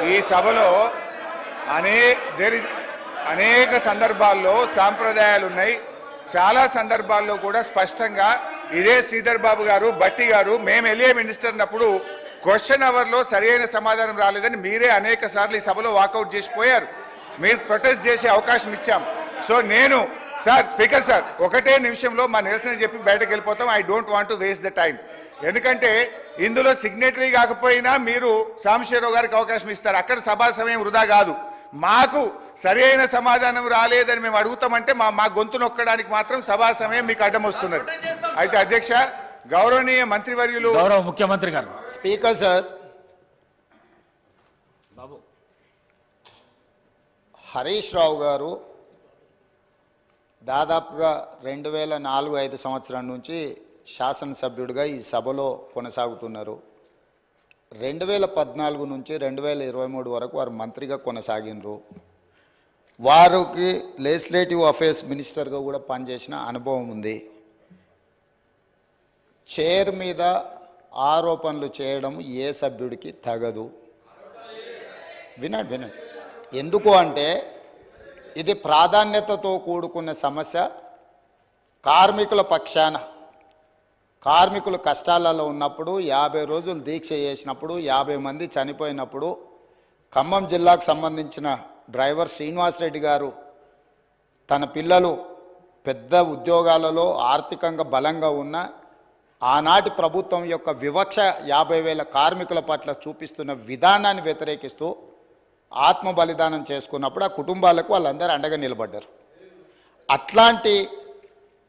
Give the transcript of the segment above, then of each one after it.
ఈ సభలో అనేక సందర్భాల్లో సాంప్రదాయాలు ఉన్నాయి. చాలా సందర్భాల్లో కూడా స్పష్టంగా ఇదే శ్రీధర్ బాబు గారు, భట్టి గారు, మేము ఎల్ఏ మినిస్టర్ అన్నప్పుడు క్వశ్చన్ అవర్లో సరైన సమాధానం రాలేదని మీరే అనేక సార్లు ఈ సభలో వాకౌట్ చేసిపోయారు. మీరు ప్రొటెస్ట్ చేసే అవకాశం ఇచ్చాం. సో నేను సార్, స్పీకర్ సార్, ఒకటే నిమిషంలో మా నిరసన చెప్పి బయటకు వెళ్ళిపోతాం. I don't want to waste the time. ఎందుకంటే ఇందులో సిగ్నేటరీ కాకపోయినా మీరు సాంబశివరావు గారికి అవకాశం ఇస్తారు. అక్కడ సభా సమయం వృధా కాదు. మాకు సరైన సమాధానం రాలేదని మేము అడుగుతామంటే మా గొంతు నొక్కడానికి మాత్రం సభా సమయం మీకు అడ్డం వస్తున్నది. అయితే అధ్యక్ష, గౌరవనీయ మంత్రివర్యులు, గౌరవ ముఖ్యమంత్రి గారు, స్పీకర్ సార్, బాబు హరీష్ రావు గారు దాదాపుగా 2004-05 సంవత్సరం నుంచి శాసనసభ్యుడిగా ఈ సభలో కొనసాగుతున్నారు. 2014 నుంచి 2023 వరకు వారు మంత్రిగా కొనసాగినరు. వారికి లెజిస్లేటివ్ అఫేర్స్ మినిస్టర్గా కూడా పనిచేసిన అనుభవం ఉంది. చైర్ మీద ఆరోపణలు చేయడం ఏ సభ్యుడికి తగదు. వినండి. ఎందుకు అంటే ఇది ప్రాధాన్యతతో కూడుకున్న సమస్య. కార్మికుల పక్షాన, కార్మికులు కష్టాలలో ఉన్నప్పుడు 50 రోజులు దీక్ష చేసినప్పుడు 50 మంది చనిపోయినప్పుడు ఖమ్మం జిల్లాకు సంబంధించిన డ్రైవర్ శ్రీనివాసరెడ్డి గారు తన పిల్లలు పెద్ద ఉద్యోగాలలో ఆర్థికంగా బలంగా ఉన్న ఆనాటి ప్రభుత్వం యొక్క వివక్ష 50,000 కార్మికుల పట్ల చూపిస్తున్న విధానాన్ని వ్యతిరేకిస్తూ ఆత్మ బలిదానం చేసుకున్నప్పుడు ఆ కుటుంబాలకు వాళ్ళందరూ అండగా నిలబడ్డారు. అట్లాంటి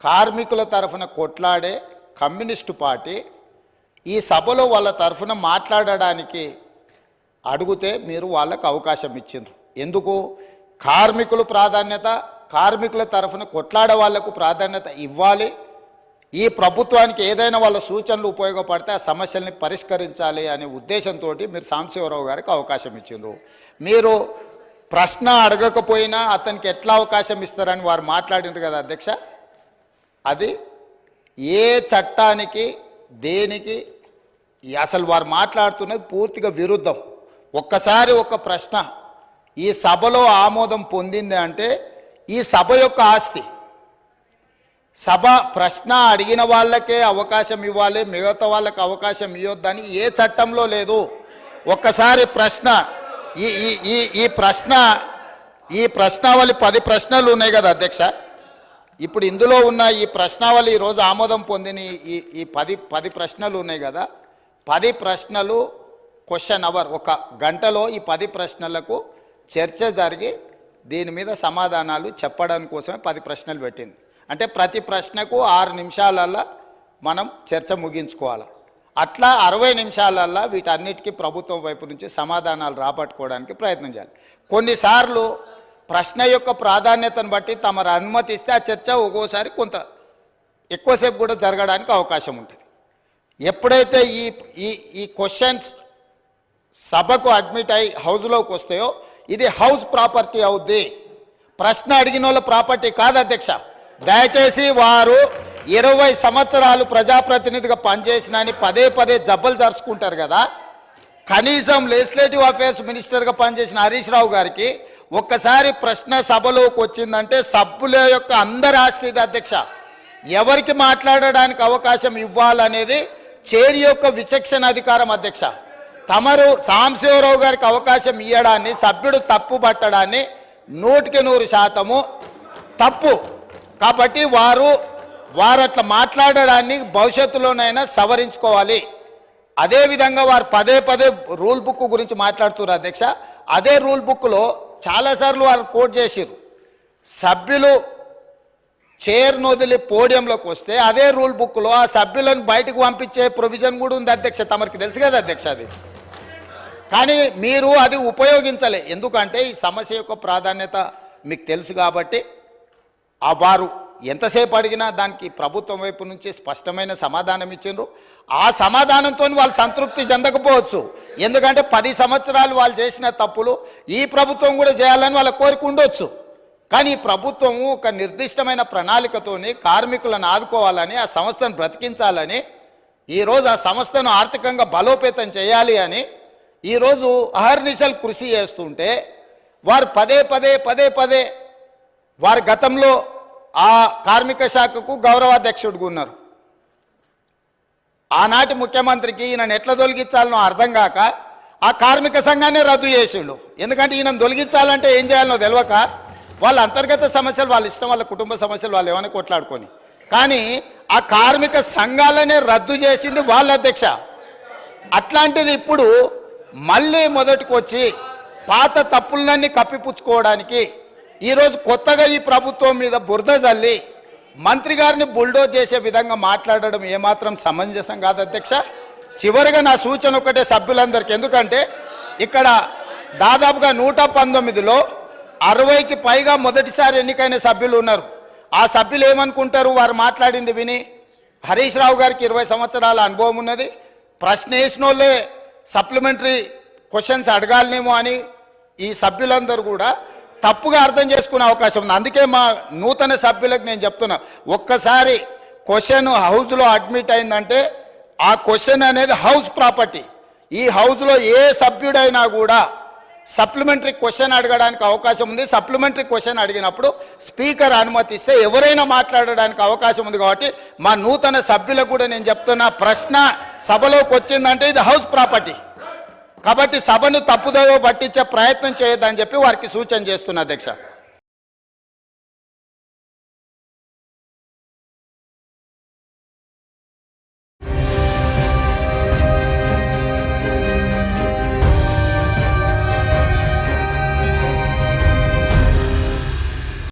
కార్మికుల తరఫున కొట్లాడే కమ్యూనిస్టు పార్టీ ఈ సభలో వాళ్ళ తరఫున మాట్లాడడానికి అడిగితే మీరు వాళ్ళకు అవకాశం ఇచ్చిండ్రు. ఎందుకు? కార్మికులు ప్రాధాన్యత, కార్మికుల తరఫున కొట్లాడే వాళ్లకు ప్రాధాన్యత ఇవ్వాలి. ఈ ప్రభుత్వానికి ఏదైనా వాళ్ళ సూచనలు ఉపయోగపడితే ఆ సమస్యల్ని పరిష్కరించాలి అనే ఉద్దేశంతో మీరు సాంబశివరావు గారికి అవకాశం ఇచ్చిండ్రు. మీరు ప్రశ్న అడగకపోయినా అతనికి ఎట్లా అవకాశం ఇస్తారని వారు మాట్లాడినారు కదా అధ్యక్ష. అది ఏ చట్టానికి దేనికి అసలు వారు మాట్లాడుతున్నది పూర్తిగా విరుద్ధం. ఒక్కసారి ఒక ప్రశ్న ఈ సభలో ఆమోదం పొందింది అంటే ఈ సభ యొక్క ఆస్తి. సభ ప్రశ్న అడిగిన వాళ్ళకే అవకాశం ఇవ్వాలి, మిగతా వాళ్ళకి అవకాశం ఇవ్వద్దని ఏ చట్టంలో లేదు. ఒక్కసారి ప్రశ్న ఈ ప్రశ్నావళి 10 ప్రశ్నలు ఉన్నాయి కదా అధ్యక్ష. ఇప్పుడు ఇందులో ఉన్న ఈ ప్రశ్నావళి ఈరోజు ఆమోదం పొందిన ఈ 10 ప్రశ్నలు ఉన్నాయి కదా. 10 ప్రశ్నలు క్వశ్చన్ అవర్, 1 గంటలో ఈ 10 ప్రశ్నలకు చర్చ జరిగి దీని మీద సమాధానాలు చెప్పడం కోసమే 10 ప్రశ్నలు పెట్టింది. అంటే ప్రతి ప్రశ్నకు 6 నిమిషాలల్లో మనం చర్చ ముగించుకోవాలి. అట్లా 60 నిమిషాలల్లో వీటన్నిటికీ ప్రభుత్వం వైపు నుంచి సమాధానాలు రాబట్టుకోవడానికి ప్రయత్నం చేయాలి. కొన్నిసార్లు ప్రశ్న యొక్క ప్రాధాన్యతను బట్టి తమరు అనుమతిస్తే ఆ చర్చ ఒక్కోసారి కొంత ఎక్కువసేపు కూడా జరగడానికి అవకాశం ఉంటుంది. ఎప్పుడైతే ఈ క్వశ్చన్స్ సభకు అడ్మిట్ అయి హౌస్లోకి వస్తాయో ఇది హౌస్ ప్రాపర్టీ అవుద్ది, ప్రశ్న అడిగిన వాళ్ళ ప్రాపర్టీ కాదు అధ్యక్ష. దయచేసి వారు 20 సంవత్సరాలు ప్రజాప్రతినిధిగా పనిచేసినని పదే జబ్బలు జరుచుకుంటారు కదా. కనీసం లెజిస్లేటివ్ అఫేర్స్ మినిస్టర్గా పనిచేసిన హరీష్ రావు గారికి ఒక్కసారి ప్రశ్న సభలోకి వచ్చిందంటే సభ్యుల యొక్క అందరి ఆస్తి ఇది అధ్యక్ష. ఎవరికి మాట్లాడడానికి అవకాశం ఇవ్వాలనేది చైర్ యొక్క విచక్షణ అధికారం అధ్యక్ష. తమరు సాంబశివరావు గారికి అవకాశం ఇవ్వడాన్ని, సభ్యుడు తప్పు పట్టడాన్ని 100% తప్పు. కాబట్టి వారు అట్లా మాట్లాడడాన్ని భవిష్యత్తులోనైనా సవరించుకోవాలి. అదేవిధంగా వారు పదే రూల్ బుక్ గురించి మాట్లాడుతున్నారు అధ్యక్ష. అదే రూల్ బుక్లో చాలాసార్లు వారు కోట్ చేసిరు. సభ్యులు చైర్ను వదిలి పోడియంలోకి వస్తే అదే రూల్ బుక్లో ఆ సభ్యులను బయటకు పంపించే ప్రొవిజన్ కూడా ఉంది అధ్యక్ష. తమరికి తెలుసు కదా అధ్యక్ష అది. కానీ మీరు అది ఉపయోగించలే. ఎందుకంటే ఈ సమస్య యొక్క ప్రాధాన్యత మీకు తెలుసు కాబట్టి వారు ఎంతసేపు అడిగినా దానికి ప్రభుత్వం వైపు నుంచి స్పష్టమైన సమాధానం ఇచ్చిండ్రు. ఆ సమాధానంతో వాళ్ళు సంతృప్తి చెందకపోవచ్చు. ఎందుకంటే 10 సంవత్సరాలు వాళ్ళు చేసిన తప్పులు ఈ ప్రభుత్వం కూడా చేయాలని వాళ్ళ కోరిక ఉండొచ్చు. కానీ ఈ ప్రభుత్వం ఒక నిర్దిష్టమైన ప్రణాళికతోని కార్మికులను ఆదుకోవాలని, ఆ సంస్థను బ్రతికించాలని, ఈరోజు ఆ సంస్థను ఆర్థికంగా బలోపేతం చేయాలి అని ఈరోజు అహర్నిశలు కృషి చేస్తుంటే వారు పదే పదే వారి గతంలో ఆ కార్మిక శాఖకు గౌరవాధ్యక్షుడిగా ఉన్నారు. ఆనాటి ముఖ్యమంత్రికి ఈయనను ఎట్లా తొలగించాలనో అర్థం కాక ఆ కార్మిక సంఘాన్ని రద్దు చేసిండు. ఎందుకంటే ఈయనను తొలగించాలంటే ఏం చేయాలనో తెలియక వాళ్ళ అంతర్గత సమస్యలు వాళ్ళ ఇష్టం, వాళ్ళ కుటుంబ సమస్యలు వాళ్ళు ఏమైనా కొట్లాడుకొని, కానీ ఆ కార్మిక సంఘాలనే రద్దు చేసింది వాళ్ళ అధ్యక్ష. అట్లాంటిది ఇప్పుడు మళ్ళీ మొదటికి వచ్చి పాత తప్పులన్నీ కప్పిపుచ్చుకోవడానికి ఈరోజు కొత్తగా ఈ ప్రభుత్వం మీద బురద జల్లి మంత్రి గారిని బుల్డోజ్ చేసే విధంగా మాట్లాడడం ఏమాత్రం సమంజసం కాదు అధ్యక్ష. చివరిగా నా సూచన ఒకటే సభ్యులందరికీ, ఎందుకంటే ఇక్కడ దాదాపుగా 119లో 60కి పైగా మొదటిసారి ఎన్నికైన సభ్యులు ఉన్నారు. ఆ సభ్యులు ఏమనుకుంటారు వారు మాట్లాడింది విని? హరీష్ రావు గారికి 20 సంవత్సరాల అనుభవం ఉన్నది, ప్రశ్న వేసిన వాళ్ళే సప్లిమెంటరీ క్వశ్చన్స్ అడగాలనేమో అని ఈ సభ్యులందరూ కూడా తప్పుగా అర్థం చేసుకునే అవకాశం ఉంది. అందుకే మా నూతన సభ్యులకు నేను చెప్తున్నా, ఒక్కసారి క్వశ్చన్ హౌస్లో అడ్మిట్ అయిందంటే ఆ క్వశ్చన్ అనేది హౌస్ ప్రాపర్టీ. ఈ హౌస్లో ఏ సభ్యుడైనా కూడా సప్లిమెంటరీ క్వశ్చన్ అడగడానికి అవకాశం ఉంది. సప్లిమెంటరీ క్వశ్చన్ అడిగినప్పుడు స్పీకర్ అనుమతిస్తే ఎవరైనా మాట్లాడడానికి అవకాశం ఉంది. కాబట్టి మా నూతన సభ్యులకు కూడా నేను చెప్తున్నా, ప్రశ్న సభలోకి వచ్చిందంటే ఇది హౌస్ ప్రాపర్టీ, కాబట్టి సభను తప్పుదోవ పట్టించే ప్రయత్నం చేయొద్దని చెప్పి వారికి సూచన చేస్తున్నా అధ్యక్ష.